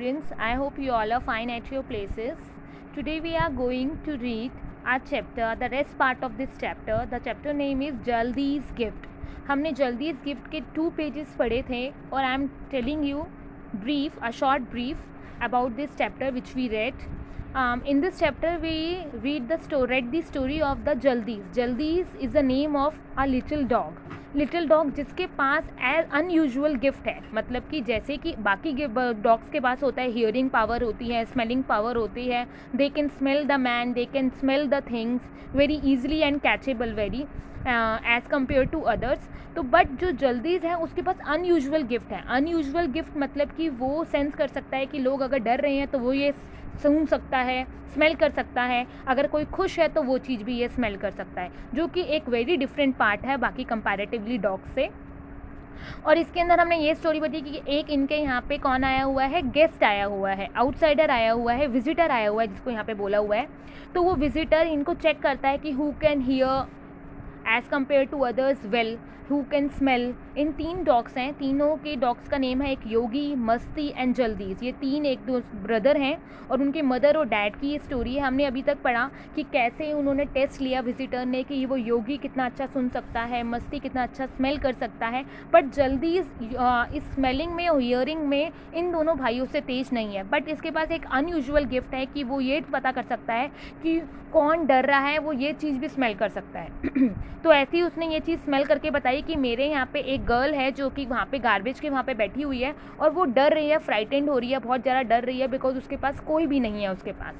Students, I hope you all are fine at your places. Today we are going to read our chapter, the rest part of this chapter. The chapter name is Jaldi's Gift. हमने जल्दीज gift के 2 pages पढ़े थे और I am telling you a short brief about this chapter which we read. In this chapter we read the story of the Jaldiz. Jaldiz is the name of a little dog जिसके पास unusual gift है. मतलब कि जैसे कि बाकी dogs के पास होता है, हियरिंग पावर होती है, स्मेलिंग पावर होती है, they can smell the man, they can smell the things very easily and catchable very as compare to others. तो बट जो जल्दीज है उसके पास अनयूजुअल गिफ्ट है. अनयूजुअल गिफ्ट मतलब कि वो सेंस कर सकता है कि लोग अगर डर रहे हैं तो वो ये सूंघ सकता है, स्मेल कर सकता है. अगर कोई खुश है तो वो चीज़ भी ये स्मेल कर सकता है, जो कि एक वेरी डिफरेंट पार्ट है बाकी कंपैरेटिवली डॉग से. और इसके अंदर हमने ये स्टोरी बताई कि एक इनके यहाँ पे कौन आया हुआ है, गेस्ट आया हुआ है, आउटसाइडर आया हुआ है, विजिटर आया हुआ है जिसको यहाँ पे बोला हुआ है. तो वो विजिटर इनको चेक करता है कि who can hear as compare to others well, who can smell. In 3 dogs हैं, तीनों के डॉग्स का नेम है, एक योगी, मस्ती एंड जल्दीज. ये 3 एक दो ब्रदर हैं और उनके मदर और डैड की ये स्टोरी है. हमने अभी तक पढ़ा कि कैसे उन्होंने टेस्ट लिया विजिटर ने कि वो योगी कितना अच्छा सुन सकता है, मस्ती कितना अच्छा स्मेल कर सकता है, बट जल्दीज इस स्मेलिंग में और हियरिंग में इन दोनों भाइयों से तेज नहीं है. बट इसके पास एक अनयूजुअल गिफ्ट है कि वो ये पता कर सकता है कि कौन डर रहा है, वो ये चीज़ भी स्मेल कर सकता है. तो ऐसे ही उसने ये चीज़ स्मेल करके बताई कि मेरे यहाँ पे एक गर्ल है जो कि वहाँ पे गार्बेज के वहाँ पे बैठी हुई है और वो डर रही है, फ्राइटेंड हो रही है, बहुत ज़्यादा डर रही है बिकॉज उसके पास कोई भी नहीं है उसके पास.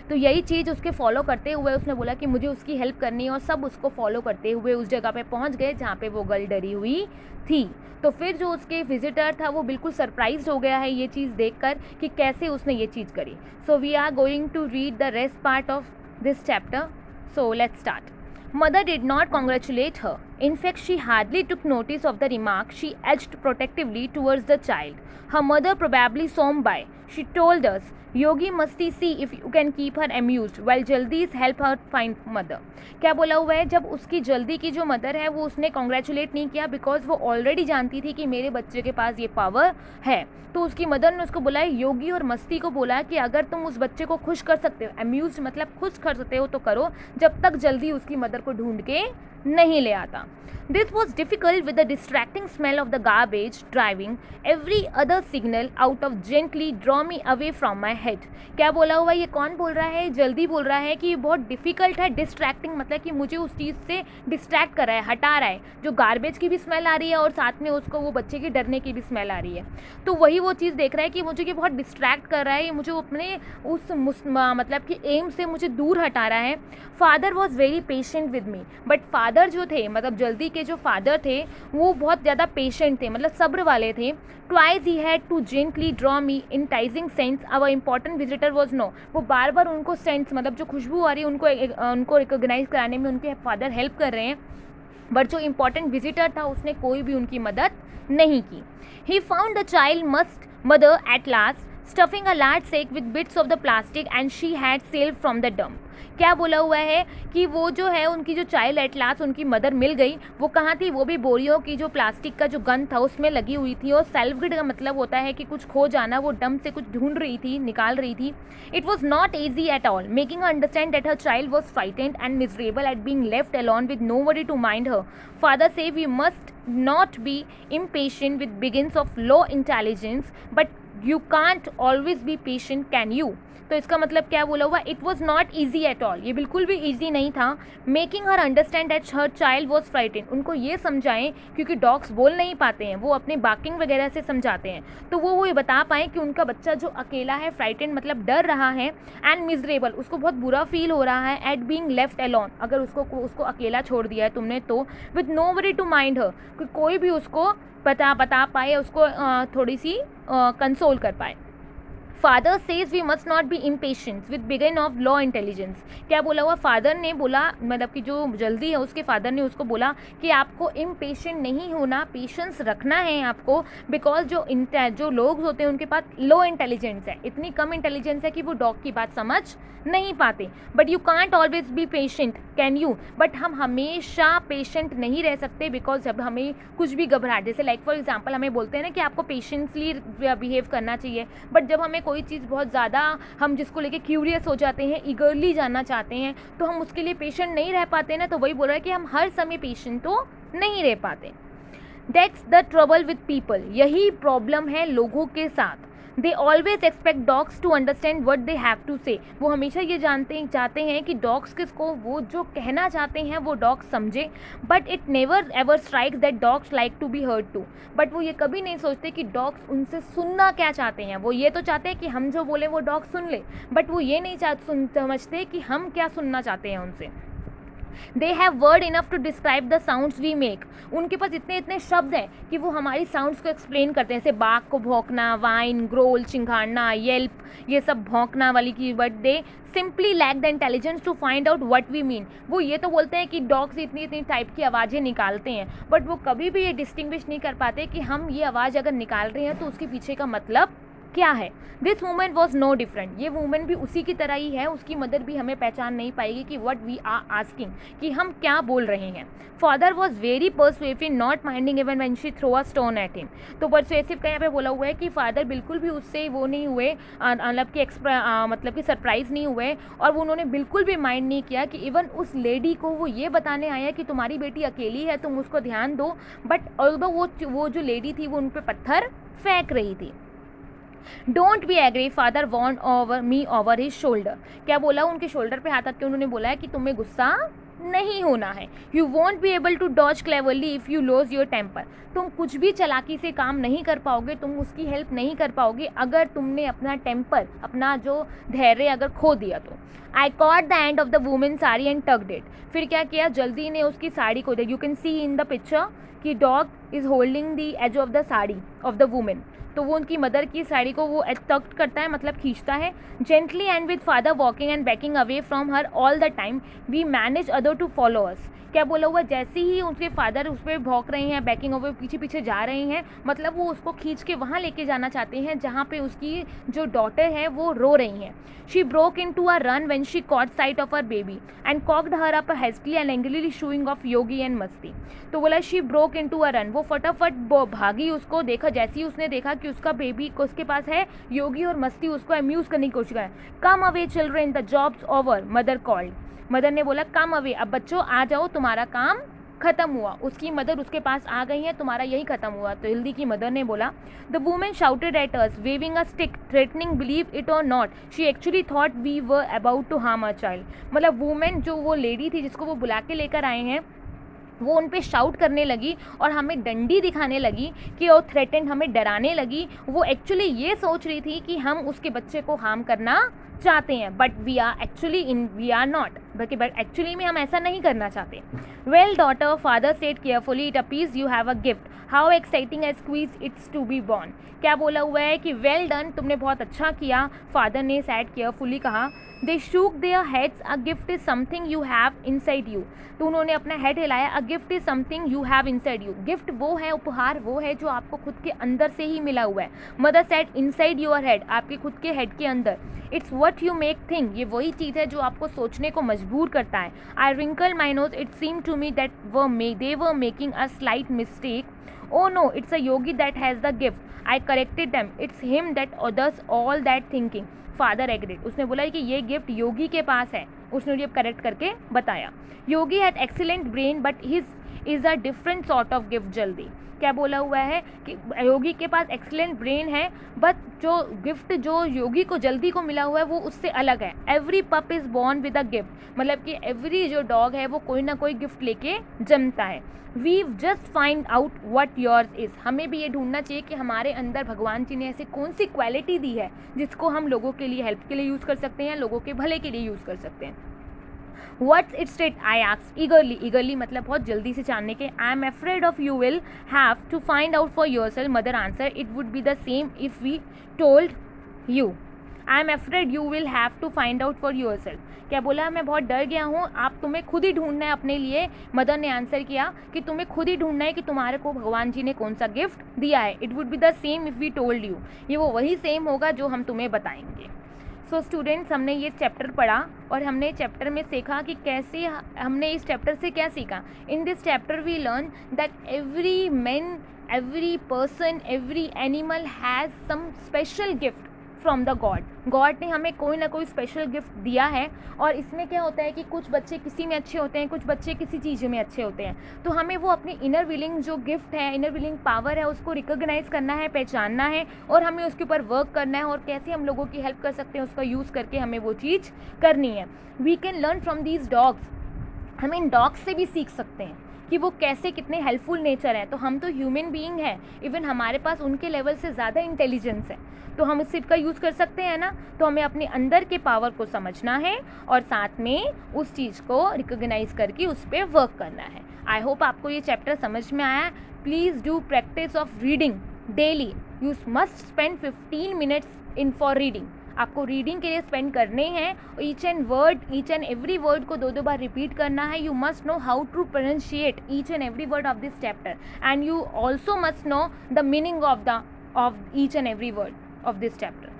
तो यही चीज़ उसके फॉलो करते हुए उसने बोला कि मुझे उसकी हेल्प करनी है और सब उसको फॉलो करते हुए उस जगह पे पहुंच गए जहाँ पे वो गर्ल डरी हुई थी. तो फिर जो उसके विजिटर था वो बिल्कुल सरप्राइज हो गया है ये चीज़ देखकर कि कैसे उसने ये चीज़ करी. So we are going to read the rest part of this chapter. So let's start. Mother did not congratulate her. In fact, she hardly took notice of the remark. She edged protectively towards the child. Her mother probably saw by. She told us, Yogi must see if you can keep her amused, while Jaldi's help her find mother. क्या बोला हुआ है, जब उसकी जल्दी की जो mother है वो उसने कॉन्ग्रेचुलेट नहीं किया बिकॉज वो ऑलरेडी जानती थी कि मेरे बच्चे के पास ये पावर है. तो उसकी मदर ने उसको बोला, योगी और मस्ती को बोला कि अगर तुम उस बच्चे को खुश कर सकते हो, अम्यूज मतलब खुश कर सकते हो तो करो, जब तक जल्दी उसकी मदर को ढूंढ के नहीं ले आता. This was difficult with the distracting smell of the garbage driving every other signal out of gently draw me away from my head. क्या बोला हुआ, ये कौन बोल रहा है, जल्दी बोल रहा है कि ये बहुत डिफ़िकल्ट है. डिस्ट्रैक्टिंग मतलब कि मुझे उस चीज़ से डिस्ट्रैक्ट कर रहा है, हटा रहा है. जो गार्बेज की भी स्मेल आ रही है और साथ में उसको वो बच्चे के डरने की भी स्मेल आ रही है. तो वही वो चीज़ देख रहा है कि मुझे ये बहुत डिस्ट्रैक्ट कर रहा है, ये मुझे अपने उस मतलब कि एम से मुझे दूर हटा रहा है. Father was very patient with me. But father जो थे, मतलब जल्दी के जो फादर थे वो बहुत ज़्यादा पेशेंट थे, मतलब सब्र वाले थे. Twice he had to gently draw me in teasing since our important visitor was no. वो बार बार उनको सेंस मतलब जो खुशबू आ रही है उनको रिकोगनाइज कराने में उनके फादर हेल्प कर रहे हैं. बट जो इम्पॉर्टेंट विजिटर था उसने कोई भी उनकी मदद नहीं की. He found the child mother at last stuffing a large sack with bits of the plastic and she had sold from the dump. क्या बोला हुआ है कि वो जो है उनकी जो चाइल्ड एट लास्ट उनकी मदर मिल गई. वो कहाँ थी, वो भी बोरियों की जो प्लास्टिक का जो गन था उसमें लगी हुई थी. और सेल्फगिड का मतलब होता है कि कुछ खो जाना. वो डंप से कुछ ढूंढ रही थी, निकाल रही थी. It was not easy at all making understand that her child was frightened and miserable at being left alone with nobody to mind her. Father से we must not be impatient with beginnings of low intelligence, but you can't always be patient, can you? तो इसका मतलब क्या बोला हुआ, it was not easy at all, ये बिल्कुल भी ईजी नहीं था. Making her understand that her child was frightened. उनको ये समझाएं, क्योंकि डॉग्स बोल नहीं पाते हैं, वो अपने बार्किंग वगैरह से समझाते हैं. तो वो ये बता पाएँ कि उनका बच्चा जो अकेला है, फ्राइटेंड मतलब डर रहा है, एंड मिजरेबल उसको बहुत बुरा फील हो रहा है, एट बीइंग लेफ्ट अलोन अगर उसको अकेला छोड़ दिया है तुमने तो, विद नोबडी टू माइंड हर कि कोई भी उसको बता पाए, उसको थोड़ी सी कंसोल कर पाए. Father says we must not be impatient with beings of low intelligence. क्या बोला हुआ, फादर ने बोला, मतलब कि जो जल्दी है उसके फादर ने उसको बोला कि आपको इम्पेशेंट नहीं होना, पेशेंस रखना है आपको, बिकॉज जो लोग होते हैं उनके पास लो इंटेलिजेंस है, इतनी कम इंटेलिजेंस है कि वो डॉग की बात समझ नहीं पाते। But you can't always be patient, can you? But हम हमेशा पेशेंट नहीं रह सकते, बिकॉज जब हमें कुछ भी घबराहट, जैसे लाइक फॉर एग्जांपल हमें बोलते हैं ना कि आपको पेशेंसली बिहेव करना चाहिए, बट जब हमें कोई चीज़ बहुत ज़्यादा, हम जिसको लेके क्यूरियस हो जाते हैं, ईगरली जानना चाहते हैं, तो हम उसके लिए पेशेंट नहीं रह पाते ना। तो वही बोल रहा है कि हम हर समय पेशेंट तो नहीं रह पाते। That's the trouble with people, यही प्रॉब्लम है लोगों के साथ। They always expect dogs to understand what they have to say, वो हमेशा ये चाहते हैं कि डॉग्स किसको, वो जो कहना चाहते हैं वो डॉग्स समझे। But it never ever strikes that dogs like to be heard too, but वो ये कभी नहीं सोचते कि डॉग्स उनसे सुनना क्या चाहते हैं। वो ये तो चाहते हैं कि हम जो बोले वो डॉग सुन ले, बट वो ये नहीं समझते कि हम क्या सुनना चाहते हैं उनसे। They have word enough to describe the sounds we make, उनके पास इतने शब्द हैं कि वो हमारी साउंड्स को एक्सप्लेन करते हैं, जैसे बाघ को भौंकना, वाइन, ग्रोल, चिंघाड़ना, येल्प, ये सब भौंकना वाली की। But they simply lack the intelligence to find out what we mean, वो ये तो बोलते हैं कि डॉग्स इतनी टाइप की आवाज़ें निकालते हैं, बट वो कभी भी ये डिस्टिंग्विश नहीं कर पाते कि हम ये आवाज़ अगर निकाल रहे हैं तो उसके पीछे का मतलब क्या है। This women was no different, ये वूमेन भी उसी की तरह ही है, उसकी मदर भी हमें पहचान नहीं पाएगी कि वट वी आर आस्किंग, कि हम क्या बोल रहे हैं। Father was very persuasive, not minding even when she throw a stone at him. तो परसुएसिव का यहाँ पे बोला हुआ है कि फादर बिल्कुल भी उससे वो नहीं हुए, मतलब कि सरप्राइज नहीं हुए, और वो उन्होंने बिल्कुल भी माइंड नहीं किया कि इवन उस लेडी को वो ये बताने आया कि तुम्हारी बेटी अकेली है, तुम उसको ध्यान दो, बट ऑल्दो वो जो लेडी थी वो उन पर पत्थर फेंक रही थी। Don't be agree, father warn over me over his shoulder. क्या बोला, उनके शोल्डर पे हाथ रख के उन्होंने बोला है कि तुम्हें गुस्सा नहीं होना है। You won't be able to dodge cleverly if you loss your temper, तुम कुछ भी चालाकी से काम नहीं कर पाओगे, तुम उसकी हेल्प नहीं कर पाओगे अगर तुमने अपना टेम्पर, अपना जो धैर्य अगर खो दिया तो। I caught the end of the women sari and tugged it, फिर क्या किया, जल्दी ने उसकी साड़ी को, you can see in the picture कि dog is holding the edge of the sari of the women, तो वो उनकी मदर की साड़ी को वो टक्ट करता है, मतलब खींचता है। Gently and with father walking and backing away from her all the time we manage other to follow us. क्या बोला हुआ, जैसे ही उसके फादर उस पर भौंक रहे हैं, बैकिंग अवे पीछे पीछे जा रहे हैं, मतलब वो उसको खींच के वहाँ लेके जाना चाहते हैं जहाँ पे उसकी जो डॉटर है वो रो रही हैं। She broke into a run when she caught sight of her baby and cocked her up hastily and angrily showing off Yogi and Masti. तो बोला she broke into a run, वो फटाफट भागी, उसको देखा, जैसे ही उसने देखा कि उसका बेबी को उसके पास है योगी और मस्ती, उसको अम्यूज़ करने की कोशिश करें। Come away children, the jobs over, mother called, mother ने बोला कम अवे, अब बच्चों आ जाओ, तुम्हारा काम खत्म हुआ। उसकी मदर उसके पास आ गई है, तुम्हारा यही खत्म हुआ। तो हिल्दी की मदर ने बोला, the women shouted at us waving a stick threatening believe it और not she actually thought we were about to harm a child. मतलब वुमेन जो वो लेडी थी जिसको वो बुला के लेकर आए हैं, वो उन पे शाउट करने लगी और हमें डंडी दिखाने लगी कि वो थ्रेटेंड, हमें डराने लगी। वो एक्चुअली ये सोच रही थी कि हम उसके बच्चे को हार्म करना चाहते हैं, but we are not, but actually में हम ऐसा नहीं करना चाहते। Well daughter, father said carefully, it appears you have a gift, how exciting as squeeze it's to be born. क्या बोला हुआ है कि वेल डन, तुमने बहुत अच्छा किया, फादर ने सैड केयरफुली कहा। They shook their heads, a gift is something you have inside you, तो उन्होंने अपना हेड हिलाया। A gift is something you have inside you, gift वो है, उपहार वो है जो आपको खुद के अंदर से ही मिला हुआ है। Mother said inside your head, आपके खुद के हेड के अंदर। It's what you make think, ये वही चीज़ है जो आपको सोचने को मजबूर करता है। I wrinkle my nose, it seem to me that they were making a slight mistake. Oh no, it's a yogi that has the gift. I corrected them. It's him that does all that thinking. Father agreed. उसने बोला कि ये gift योगी के पास है, उसने ये correct करके बताया। योगी had excellent brain but his is a different sort of gift. जल्दी क्या बोला हुआ है कि योगी के पास एक्सीलेंट ब्रेन है, बट जो गिफ्ट जो योगी को जल्दी को मिला हुआ है वो उससे अलग है। एवरी पप is born with a gift, मतलब कि एवरी जो डॉग है वो कोई ना कोई गिफ्ट लेके जन्मता है। We just find out what yours is, हमें भी ये ढूंढना चाहिए कि हमारे अंदर भगवान जी ने ऐसी कौन सी क्वालिटी दी है जिसको हम लोगों के लिए, हेल्प के लिए यूज़ कर सकते हैं, लोगों के भले के लिए यूज़ कर सकते हैं। What's its state? I asked eagerly. Eagerly मतलब बहुत जल्दी से जानने के। I am afraid of you will have to find out for yourself. Mother answered, it would be the same if we told you. I am afraid you will have to find out for yourself. क्या बोला? मैं बहुत डर गया हूँ, आप तुम्हें खुद ही ढूंढना है अपने लिए। मदर ने आंसर किया कि तुम्हें खुद ही ढूंढना है कि तुम्हारे को भगवान जी ने कौन सा गिफ्ट दिया है। It would be the same if we told you, ये वो वही सेम होगा जो हम तुम्हें बताएंगे। सो स्टूडेंट्स, हमने ये चैप्टर पढ़ा और हमने चैप्टर में सीखा कि कैसे, हमने इस चैप्टर से क्या सीखा। In this chapter we learn that every man, every person, every animal has some special gift from the God. God ने हमें कोई ना कोई स्पेशल गिफ्ट दिया है। और इसमें क्या होता है कि कुछ बच्चे किसी में अच्छे होते हैं, कुछ बच्चे किसी चीज़ में अच्छे होते हैं। तो हमें वो अपनी इनर विलिंग जो गिफ्ट है, इनर विलिंग पावर है, उसको रिकॉग्नाइज करना है, पहचानना है और हमें उसके ऊपर वर्क करना है। और कैसे हम लोगों की हेल्प कर सकते हैं, उसका यूज़ करके हमें वो चीज़ करनी है। We can learn from these dogs. हम इन डॉग्स से भी सीख सकते हैं कि वो कैसे, कितने हेल्पफुल नेचर है। तो हम तो ह्यूमन बीइंग हैं, इवन हमारे पास उनके लेवल से ज़्यादा इंटेलिजेंस है, तो हम उस का यूज़ कर सकते हैं ना। तो हमें अपने अंदर के पावर को समझना है और साथ में उस चीज़ को रिकॉग्नाइज करके उस पर वर्क करना है। आई होप आपको ये चैप्टर समझ में आया। Please do practice of reading daily. You must spend 15 minutes in for reading. आपको रीडिंग के लिए स्पेंड करने हैं। ईच एंड एवरी वर्ड को 2-2 बार रिपीट करना है। You must know how to pronunciate each and every word of this chapter and you also must know the meaning of each and every word of this chapter.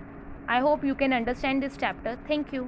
I hope you can understand this chapter. Thank you.